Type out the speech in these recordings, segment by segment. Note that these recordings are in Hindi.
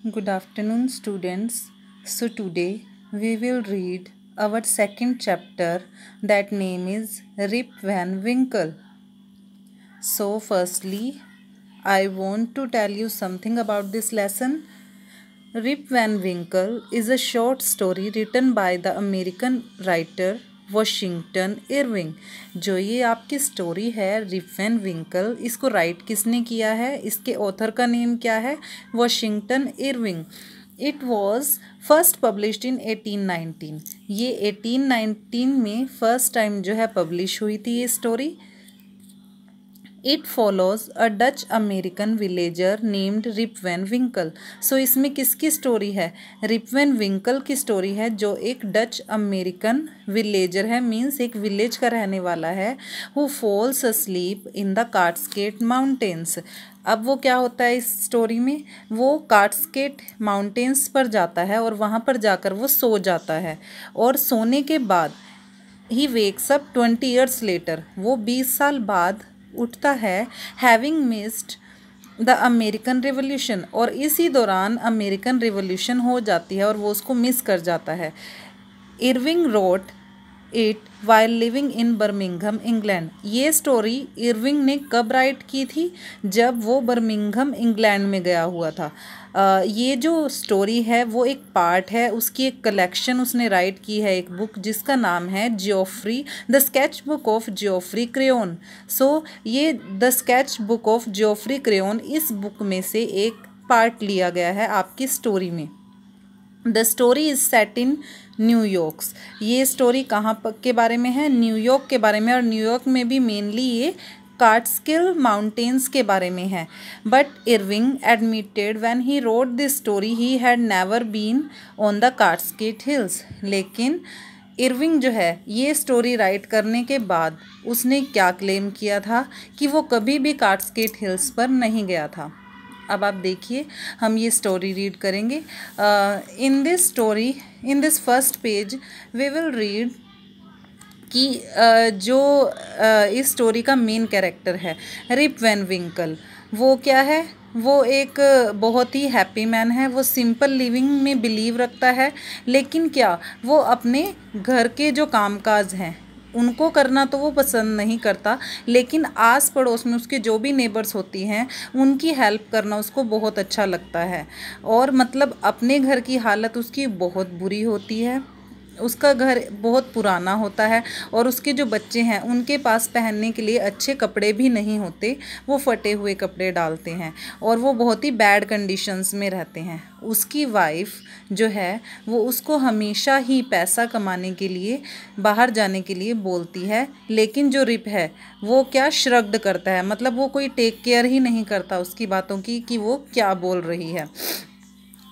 Good afternoon, students. So, today we will read our second chapter that name is Rip Van Winkle. So, firstly, I want to tell you something about this lesson. Rip Van Winkle is a short story written by the American writer Washington Irving. जो ये आपकी स्टोरी है रिप वैन विंकल, इसको राइट किसने किया है, इसके ऑथर का नेम क्या है, Washington Irving. It was first published in 1819। ये 1819 में फर्स्ट टाइम जो है पब्लिश हुई थी ये story. It follows a Dutch American villager named Rip Van Winkle. So इसमें किसकी स्टोरी है, रिप वैन विंकल की स्टोरी है, जो एक डच अमेरिकन विलेजर है, मीन्स एक विलेज का रहने वाला है, who falls asleep in the Catskill mountains. अब वो क्या होता है इस स्टोरी में, वो कार्टस्केट माउंटेन्स पर जाता है और वहाँ पर जाकर वो सो जाता है, और सोने के बाद he wakes up 20 years later, वो 20 साल बाद उठता है, having missed the American revolution, और इसी दौरान अमेरिकन रिवॉल्यूशन हो जाती है और वो उसको मिस कर जाता है। Irving wrote it while living in Birmingham England. ये स्टोरी इरविंग ने कब राइट की थी, जब वो बर्मिंघम इंग्लैंड में गया हुआ था। ये जो स्टोरी है वो एक पार्ट है, उसकी एक कलेक्शन उसने राइट की है, एक बुक जिसका नाम है Geoffrey the sketch book of Geoffrey Crayon. So ये the sketch book of Geoffrey Crayon इस बुक में से एक पार्ट लिया गया है आपकी स्टोरी में। द स्टोरी इज सेट इन न्यूयॉर्क्स। ये स्टोरी कहाँ के बारे में है, न्यूयॉर्क के बारे में, और न्यूयॉर्क में भी मेनली ये कार्टस्किल माउंटेन्स के बारे में है। But Irving admitted when he wrote this story he had never been on the Catskill hills. लेकिन इरविंग जो है ये स्टोरी राइट करने के बाद उसने क्या क्लेम किया था कि वो कभी भी कार्टस्केट हिल्स पर नहीं गया था। अब आप देखिए, हम ये स्टोरी रीड करेंगे। In this story, in this first page we will read कि जो इस स्टोरी का मेन कैरेक्टर है रिप वैन विंकल, वो क्या है, वो एक बहुत ही हैप्पी मैन है, वो सिंपल लिविंग में बिलीव रखता है, लेकिन क्या वो अपने घर के जो कामकाज हैं उनको करना तो वो पसंद नहीं करता, लेकिन आस पड़ोस में उसके जो भी नेबर्स होती हैं उनकी हेल्प करना उसको बहुत अच्छा लगता है। और मतलब अपने घर की हालत उसकी बहुत बुरी होती है, उसका घर बहुत पुराना होता है और उसके जो बच्चे हैं उनके पास पहनने के लिए अच्छे कपड़े भी नहीं होते, वो फटे हुए कपड़े डालते हैं और वो बहुत ही बैड कंडीशंस में रहते हैं। उसकी वाइफ जो है वो उसको हमेशा ही पैसा कमाने के लिए बाहर जाने के लिए बोलती है, लेकिन जो रिप है वो क्या श्रग्ड करता है, मतलब वो कोई टेक केयर ही नहीं करता उसकी बातों की कि वो क्या बोल रही है।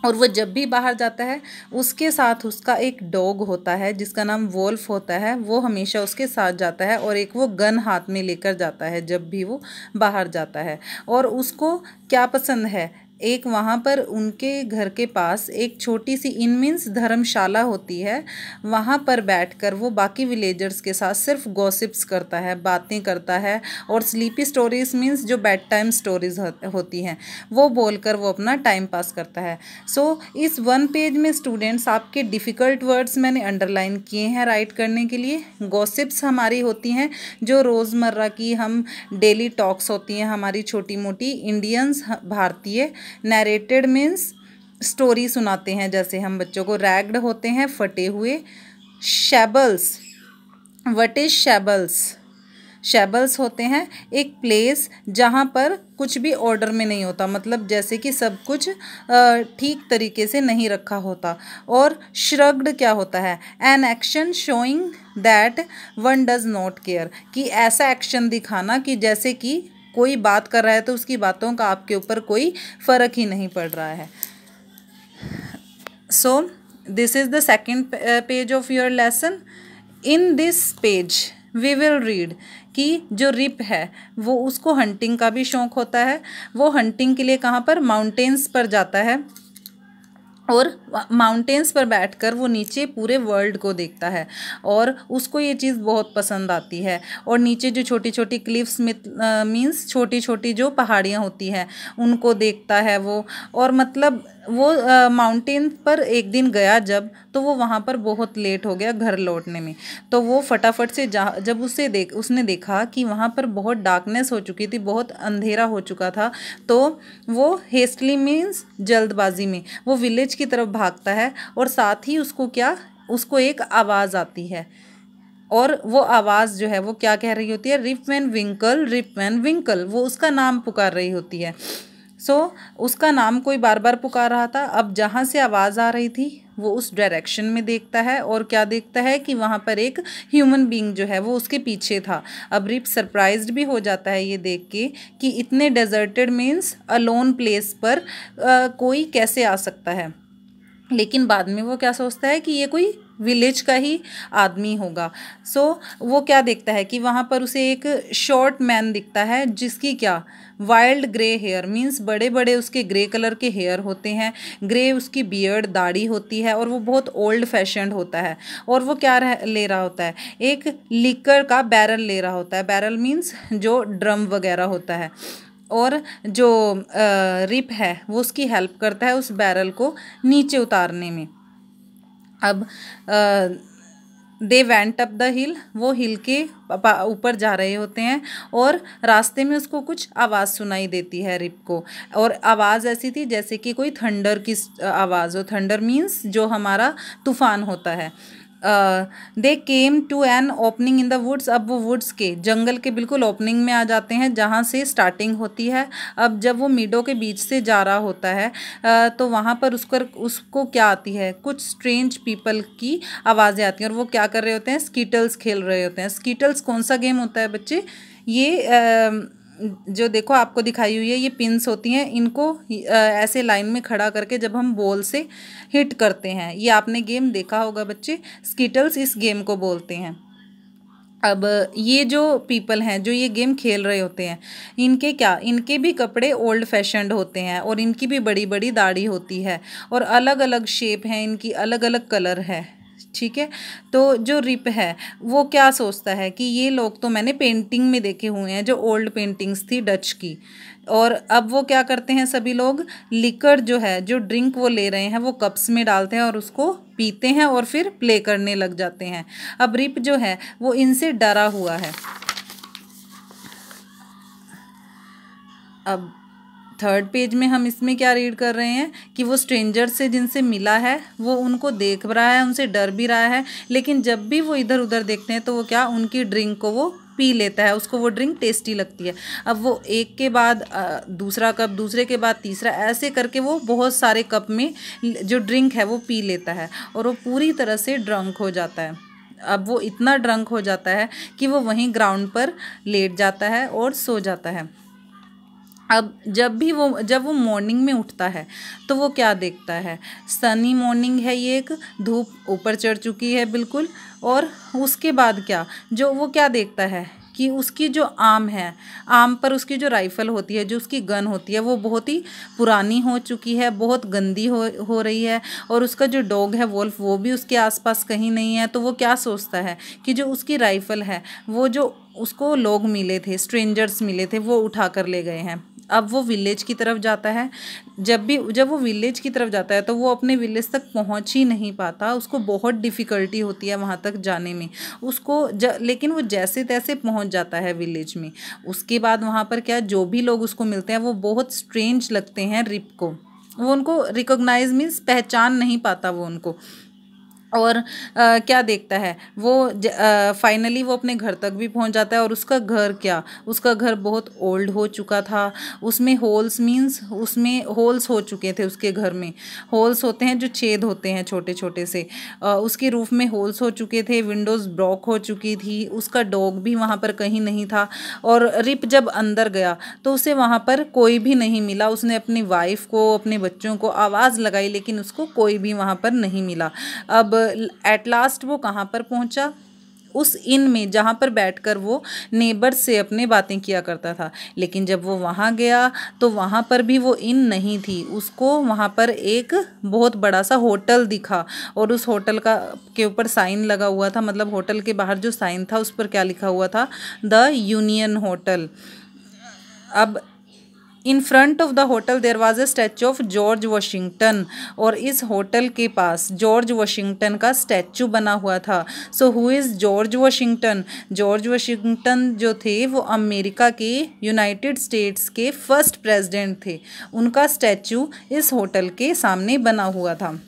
और वो जब भी बाहर जाता है उसके साथ उसका एक डॉग होता है जिसका नाम वोल्फ होता है, वो हमेशा उसके साथ जाता है और एक वो गन हाथ में लेकर जाता है जब भी वो बाहर जाता है। और उसको क्या पसंद है, एक वहाँ पर उनके घर के पास एक छोटी सी इन मीन्स धर्मशाला होती है, वहाँ पर बैठकर वो बाकी विलेजर्स के साथ सिर्फ गॉसिप्स करता है, बातें करता है, और स्लीपी स्टोरीज मीन्स जो बेड टाइम स्टोरीज होती हैं वो बोलकर वो अपना टाइम पास करता है। सो इस वन पेज में स्टूडेंट्स आपके डिफ़िकल्ट वर्ड्स मैंने अंडरलाइन किए हैं राइट करने के लिए। गॉसिप्स हमारी होती हैं जो रोज़मर्रा की हम डेली टॉक्स होती हैं हमारी छोटी मोटी, इंडियंस भारतीय। नैरेटेड मीन्स स्टोरी सुनाते हैं जैसे हम बच्चों को। रैग्ड होते हैं फटे हुए। शैबल्स, व्हाट इज शैबल्स, शैबल्स होते हैं एक प्लेस जहाँ पर कुछ भी ऑर्डर में नहीं होता, मतलब जैसे कि सब कुछ ठीक तरीके से नहीं रखा होता। और श्रग्ड क्या होता है, an action showing that one does not care, कि ऐसा एक्शन दिखाना कि जैसे कि कोई बात कर रहा है तो उसकी बातों का आपके ऊपर कोई फ़र्क ही नहीं पड़ रहा है। So this is the second page of your lesson. In this page we will read कि जो रिप है वो उसको हंटिंग का भी शौक़ होता है। वो हंटिंग के लिए कहाँ पर, माउंटेन्स पर जाता है और माउंटेन्स पर बैठकर वो नीचे पूरे वर्ल्ड को देखता है और उसको ये चीज़ बहुत पसंद आती है। और नीचे जो छोटी छोटी क्लिफ्स मीन्स छोटी छोटी जो पहाड़ियाँ होती हैं उनको देखता है वो। और मतलब वो माउंटेन पर एक दिन गया जब, तो वो वहाँ पर बहुत लेट हो गया घर लौटने में। तो वो फटाफट से जब उसने देखा कि वहाँ पर बहुत डार्कनेस हो चुकी थी, बहुत अंधेरा हो चुका था, तो वो हेस्टली मीन्स जल्दबाजी में वो विलेज की तरफ भागता है। और साथ ही उसको एक आवाज़ आती है, और वो आवाज़ जो है वो क्या कह रही होती है, Rip Van Winkle, rib Van Winkle. वो उसका नाम पुकार रही होती है। उसका नाम कोई बार बार पुकार रहा था। अब जहाँ से आवाज़ आ रही थी वो उस डायरेक्शन में देखता है, और क्या देखता है कि वहाँ पर एक ह्यूमन बीइंग जो है वो उसके पीछे था। अब रिप सरप्राइज्ड भी हो जाता है ये देख के कि इतने डेजर्टेड मीन्स अलोन प्लेस पर कोई कैसे आ सकता है। लेकिन बाद में वो क्या सोचता है कि ये कोई विलेज का ही आदमी होगा। वो क्या देखता है कि वहाँ पर उसे एक शॉर्ट मैन दिखता है, जिसकी क्या वाइल्ड ग्रे हेयर मीन्स बड़े बड़े उसके ग्रे कलर के हेयर होते हैं, ग्रे उसकी बियर्ड दाढ़ी होती है, और वो बहुत ओल्ड फैशन्ड होता है। और वो क्या ले रहा होता है, एक लिकर का बैरल ले रहा होता है। बैरल मीन्स जो ड्रम वगैरह होता है। और जो रिप है वो उसकी हेल्प करता है उस बैरल को नीचे उतारने में। अब दे वेंट अप द हिल, वो हिल के ऊपर जा रहे होते हैं, और रास्ते में उसको कुछ आवाज़ सुनाई देती है रिप को। और आवाज़ ऐसी थी जैसे कि कोई थंडर की आवाज़ हो। थंडर मीन्स जो हमारा तूफान होता है। They came to an opening in the woods. अब वो वुड्स के जंगल के बिल्कुल ओपनिंग में आ जाते हैं, जहाँ से स्टार्टिंग होती है। अब जब वो मीडो के बीच से जा रहा होता है तो वहाँ पर उसको क्या आती है, कुछ स्ट्रेंज पीपल की आवाज़ें आती हैं, और वो क्या कर रहे होते हैं, स्कीटल्स खेल रहे होते हैं। स्कीटल्स कौन सा गेम होता है बच्चे, ये जो देखो आपको दिखाई हुई है, ये पिंस होती हैं, इनको ऐसे लाइन में खड़ा करके जब हम बॉल से हिट करते हैं, ये आपने गेम देखा होगा बच्चे। स्कीटल्स इस गेम को बोलते हैं। अब ये जो पीपल हैं जो ये गेम खेल रहे होते हैं, इनके भी कपड़े ओल्ड फैशन्ड होते हैं, और इनकी भी बड़ी बड़ी दाढ़ी होती है, और अलग अलग शेप हैं इनकी, अलग अलग कलर है। ठीक है। तो जो रिप है वो क्या सोचता है कि ये लोग तो मैंने पेंटिंग में देखे हुए हैं, जो ओल्ड पेंटिंग्स थी डच की। और अब वो क्या करते हैं, सभी लोग लिकर जो है, जो ड्रिंक वो ले रहे हैं, वो कप्स में डालते हैं और उसको पीते हैं, और फिर प्ले करने लग जाते हैं। अब रिप जो है वो इनसे डरा हुआ है। अब थर्ड पेज में हम इसमें क्या रीड कर रहे हैं कि वो स्ट्रेंजर से जिनसे मिला है वो उनको देख रहा है, उनसे डर भी रहा है, लेकिन जब भी वो इधर उधर देखते हैं तो वो क्या, उनकी ड्रिंक को वो पी लेता है, उसको वो ड्रिंक टेस्टी लगती है। अब वो एक के बाद दूसरा कप, दूसरे के बाद तीसरा, ऐसे करके वो बहुत सारे कप में जो ड्रिंक है वो पी लेता है, और वो पूरी तरह से ड्रंक हो जाता है। अब वो इतना ड्रंक हो जाता है कि वो वहीं ग्राउंड पर लेट जाता है और सो जाता है। अब जब वो मॉर्निंग में उठता है तो वो क्या देखता है, सनी मॉर्निंग है, ये एक धूप ऊपर चढ़ चुकी है बिल्कुल। और उसके बाद जो वो क्या देखता है कि उसकी जो आम है, आम पर उसकी जो राइफ़ल होती है, जो उसकी गन होती है, वो बहुत ही पुरानी हो चुकी है, बहुत गंदी हो रही है। और उसका जो डॉग है वोल्फ, वो भी उसके आसपास कहीं नहीं है। तो वो क्या सोचता है कि जो उसकी राइफ़ल है, वो जो उसको लोग मिले थे, स्ट्रेंजर्स मिले थे, वो उठा कर ले गए हैं। अब वो विलेज की तरफ जाता है। जब वो विलेज की तरफ जाता है तो वो अपने विलेज तक पहुंच ही नहीं पाता, उसको बहुत डिफ़िकल्टी होती है वहां तक जाने में। लेकिन वो जैसे तैसे पहुंच जाता है विलेज में। उसके बाद वहां पर जो भी लोग उसको मिलते हैं वो बहुत स्ट्रेंज लगते हैं रिप को। वो उनको रिकॉग्नाइज मीन्स पहचान नहीं पाता वो उनको। और क्या देखता है वो, फाइनली वो अपने घर तक भी पहुंच जाता है। और उसका घर बहुत ओल्ड हो चुका था। उसमें होल्स मीन्स उसमें होल्स हो चुके थे। उसके घर में होल्स होते हैं, जो छेद होते हैं छोटे छोटे से। उसके रूफ में होल्स हो चुके थे, विंडोज़ ब्लॉक हो चुकी थी। उसका डॉग भी वहाँ पर कहीं नहीं था। और रिप जब अंदर गया तो उसे वहाँ पर कोई भी नहीं मिला। उसने अपनी वाइफ को, अपने बच्चों को आवाज़ लगाई, लेकिन उसको कोई भी वहाँ पर नहीं मिला। अब एट लास्ट वो कहाँ पर पहुँचा, उस इन में जहाँ पर बैठकर वो नेबर्स से अपने बातें किया करता था। लेकिन जब वो वहाँ गया तो वहाँ पर भी वो इन नहीं थी। उसको वहाँ पर एक बहुत बड़ा सा होटल दिखा, और उस होटल के ऊपर साइन लगा हुआ था। मतलब होटल के बाहर जो साइन था उस पर क्या लिखा हुआ था, द यूनियन होटल। अब in front of the hotel there was a statue of George Washington, और इस होटल के पास जॉर्ज वाशिंगटन का स्टैचू बना हुआ था। So who is George Washington? George Washington जो थे वो अमेरिका के, यूनाइटेड स्टेट्स के फर्स्ट प्रेसिडेंट थे। उनका स्टैचू इस होटल के सामने बना हुआ था।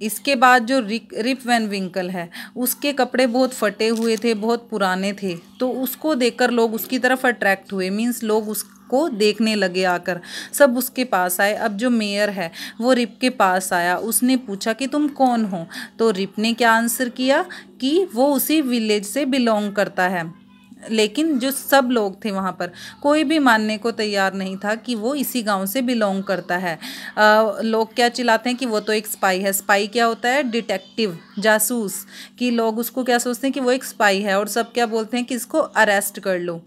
इसके बाद जो रिप वैन विंकल है, उसके कपड़े बहुत फटे हुए थे, बहुत पुराने थे, तो उसको देखकर लोग उसकी तरफ अट्रैक्ट हुए, मीन्स लोग उसको देखने लगे आकर, सब उसके पास आए। अब जो मेयर है वो रिप के पास आया, उसने पूछा कि तुम कौन हो? तो रिप ने क्या आंसर किया कि वो उसी विलेज से बिलोंग करता है। लेकिन जो सब लोग थे वहाँ पर, कोई भी मानने को तैयार नहीं था कि वो इसी गांव से बिलोंग करता है। लोग क्या चिल्लाते हैं कि वो तो एक स्पाई है। स्पाई क्या होता है? डिटेक्टिव, जासूस। कि लोग उसको क्या सोचते हैं कि वो एक स्पाई है, और सब क्या बोलते हैं कि इसको अरेस्ट कर लो।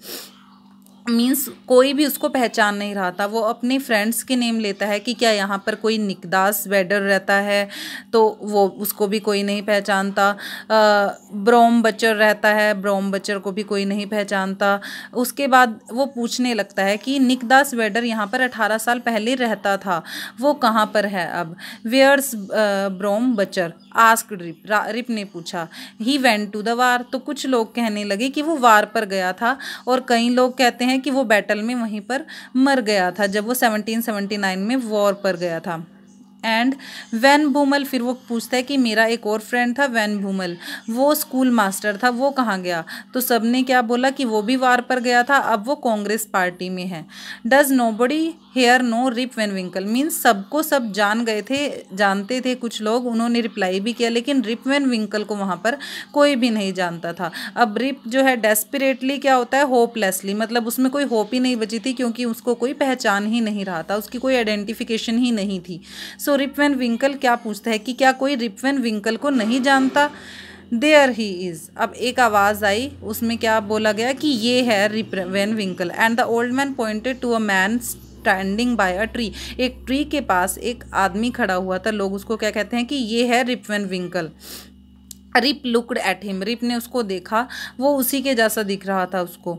मीन्स कोई भी उसको पहचान नहीं रहा था। वो अपने फ्रेंड्स के नेम लेता है कि क्या यहाँ पर कोई निकदास वेडर रहता है, तो वो उसको भी कोई नहीं पहचानता। ब्रोम बचर रहता है, ब्रोम बचर को भी कोई नहीं पहचानता। उसके बाद वो पूछने लगता है कि निकदास वेडर यहाँ पर 18 साल पहले रहता था, वो कहाँ पर है अब? Where's Brom Dutcher? Asked Rip, Rip ने पूछा। He went to the war, तो कुछ लोग कहने लगे कि वो वार पर गया था, और कई लोग कहते हैं कि वो बैटल में वहीं पर मर गया था जब वो 1779 में वॉर पर गया था। एंड वैन बूमल, फिर वो पूछता है कि मेरा एक और फ्रेंड था वैन बूमल, वो स्कूल मास्टर था, वो कहाँ गया? तो सबने क्या बोला कि वो भी वार पर गया था, अब वो कांग्रेस पार्टी में है। Does nobody here know Rip Van Winkle? Means सबको सब जान गए थे, जानते थे कुछ लोग, उन्होंने रिप्लाई भी किया, लेकिन रिप वैन विंकल को वहाँ पर कोई भी नहीं जानता था। अब रिप जो है डेस्परेटली क्या होता है? होपलेसली, मतलब उसमें कोई होप ही नहीं बची थी, क्योंकि उसको कोई पहचान ही नहीं रहा था, उसकी कोई आइडेंटिफिकेशन ही नहीं थी। सो रिप वैन विंकल क्या पूछता है कि क्या कोई रिप वैन विंकल को नहीं जानता? There he is. अब एक आवाज़ आई, उसमें क्या बोला गया कि ये है Rip Van Winkle. And the old man pointed to a man standing by a tree. एक ट्री के पास एक आदमी खड़ा हुआ था, लोग उसको क्या कहते हैं कि ये है Rip Van Winkle. Rip looked at him, Rip ने उसको देखा, वो उसी के जैसा दिख रहा था उसको।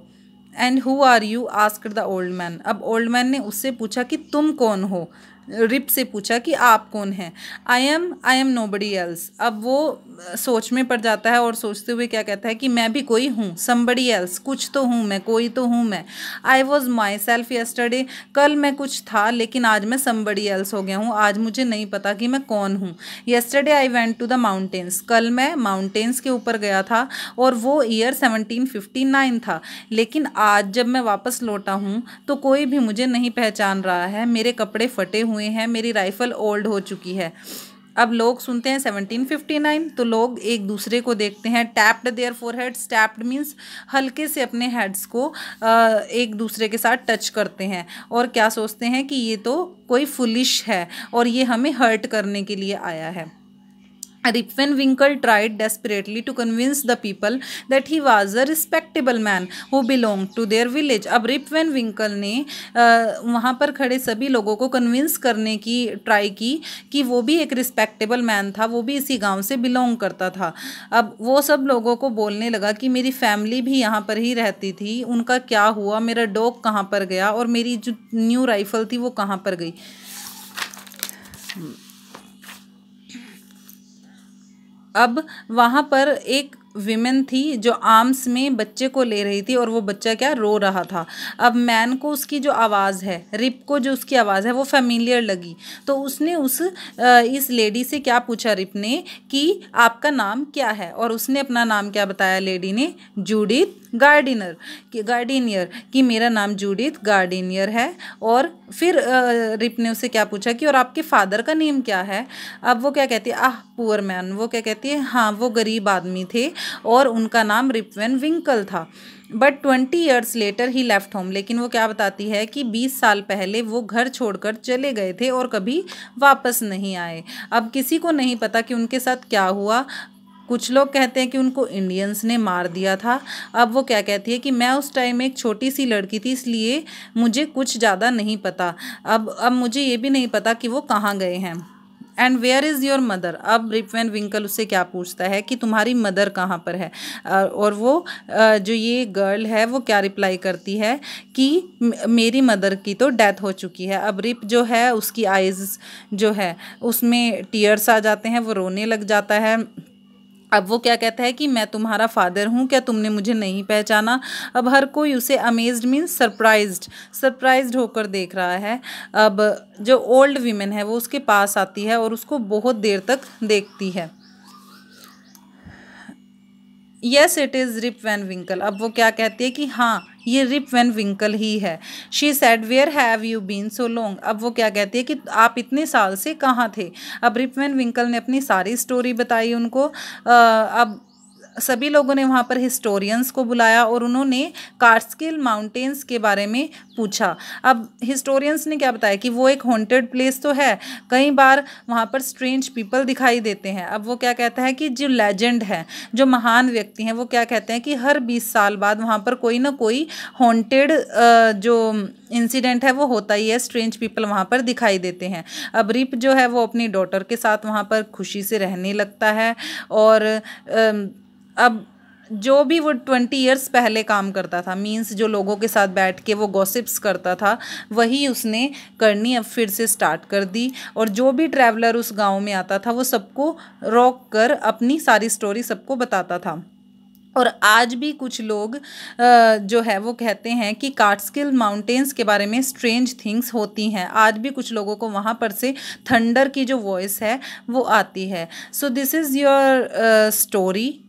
And who are you? Asked the old man. अब ओल्ड मैन ने उससे पूछा कि तुम कौन हो? रिप से पूछा कि आप कौन हैं? I am nobody else. अब वो सोच में पड़ जाता है, और सोचते हुए क्या कहता है कि मैं भी कोई हूँ, समबडी एल्स, कुछ तो हूँ मैं, कोई तो हूँ मैं। I was my self yesterday, कल मैं कुछ था, लेकिन आज मैं समबडी एल्स हो गया हूँ, आज मुझे नहीं पता कि मैं कौन हूँ। Yesterday I went to the mountains, कल मैं माउंटेन्स के ऊपर गया था, और वो ईयर 1759 था, लेकिन आज जब मैं वापस लौटा हूँ तो कोई भी मुझे नहीं पहचान रहा है, मेरे कपड़े फटे हुए हैं, मेरी राइफल ओल्ड हो चुकी है। अब लोग सुनते हैं 1759, तो लोग एक दूसरे को देखते हैं। टैप्ड देयर फोरहेड्स, टैप्ड मीन्स हल्के से अपने हेड्स को एक दूसरे के साथ टच करते हैं, और क्या सोचते हैं कि ये तो कोई फुलिश है और ये हमें हर्ट करने के लिए आया है। Rip Van Winkle tried desperately to convince the people that he was a respectable man who belonged to their village. अब रिप वैन विंकल ने वहाँ पर खड़े सभी लोगों को कन्विंस करने की ट्राई की कि वो भी एक रिस्पेक्टेबल मैन था, वो भी इसी गांव से बिलोंग करता था। अब वो सब लोगों को बोलने लगा कि मेरी फैमिली भी यहाँ पर ही रहती थी, उनका क्या हुआ, मेरा डॉग कहाँ पर गया, और मेरी जो न्यू राइफल थी वो कहाँ पर गई। अब वहाँ पर एक विमेन थी जो आर्म्स में बच्चे को ले रही थी, और वो बच्चा क्या रो रहा था। अब मैन को उसकी जो आवाज़ है, रिप को जो उसकी आवाज़ है वो फेमिलियर लगी, तो उसने इस लेडी से क्या पूछा रिप ने कि आपका नाम क्या है, और उसने अपना नाम क्या बताया लेडी ने? जूडिथ गार्डिनियर, कि मेरा नाम जूडिथ गार्डिनियर है। और फिर रिप ने उससे क्या पूछा कि और आपके फादर का नेम क्या है? अब वो क्या कहती है? आह पुअर मैन, वो क्या कहती है? हाँ, वो गरीब आदमी थे और उनका नाम रिप वैन विंकल था। But 20 years later he left home, लेकिन वो क्या बताती है कि 20 साल पहले वो घर छोड़कर चले गए थे और कभी वापस नहीं आए। अब किसी को नहीं पता कि उनके साथ क्या हुआ। कुछ लोग कहते हैं कि उनको इंडियंस ने मार दिया था। अब वो क्या कहती है कि मैं उस टाइम एक छोटी सी लड़की थी, इसलिए मुझे कुछ ज़्यादा नहीं पता। अब मुझे ये भी नहीं पता कि वो कहाँ गए हैं। And where is your mother. अब रिप वैन विंकल उससे क्या पूछता है कि तुम्हारी मदर कहाँ पर है। और वो जो ये गर्ल है वो क्या रिप्लाई करती है कि मेरी मदर की तो डेथ हो चुकी है। अब रिप जो है उसकी आइज़ जो है उसमें टीयर्स आ जाते हैं, वो रोने लग जाता है। अब वो क्या कहता है कि मैं तुम्हारा फादर हूँ, क्या तुमने मुझे नहीं पहचाना। अब हर कोई उसे अमेज्ड मीन्स सरप्राइज्ड होकर देख रहा है। अब जो ओल्ड वीमेन है वो उसके पास आती है और उसको बहुत देर तक देखती है। Yes it is Rip Van Winkle. अब वो क्या कहती है कि हाँ ये रिप वैन विंकल ही है। She said where have you been so long. अब वो क्या कहती है कि आप इतने साल से कहाँ थे। अब रिप वैन विंकल ने अपनी सारी स्टोरी बताई उनको। अब सभी लोगों ने वहाँ पर हिस्टोरियंस को बुलाया और उन्होंने कार्टस्किल माउंटेन्स के बारे में पूछा। अब हिस्टोरियंस ने क्या बताया कि वो एक हॉन्टेड प्लेस तो है, कई बार वहाँ पर स्ट्रेंज पीपल दिखाई देते हैं। अब वो क्या कहता है कि जो लेजेंड है, जो महान व्यक्ति हैं, वो क्या कहते हैं कि हर 20 साल बाद वहाँ पर कोई ना कोई हॉन्टेड जो इंसिडेंट है वो होता ही है, स्ट्रेंज पीपल वहाँ पर दिखाई देते हैं। अब रिप जो है वो अपनी डॉटर के साथ वहाँ पर खुशी से रहने लगता है। और अब जो भी वो 20 ईयर्स पहले काम करता था, मीन्स जो लोगों के साथ बैठ के वो गॉसिप्स करता था, वही उसने करनी अब फिर से स्टार्ट कर दी। और जो भी ट्रैवलर उस गांव में आता था वो सबको रोक कर अपनी सारी स्टोरी सबको बताता था। और आज भी कुछ लोग जो है वो कहते हैं कि कार्टस्किल माउंटेन्स के बारे में स्ट्रेंज थिंग्स होती हैं। आज भी कुछ लोगों को वहाँ पर से थंडर की जो वॉइस है वो आती है। So this is your story.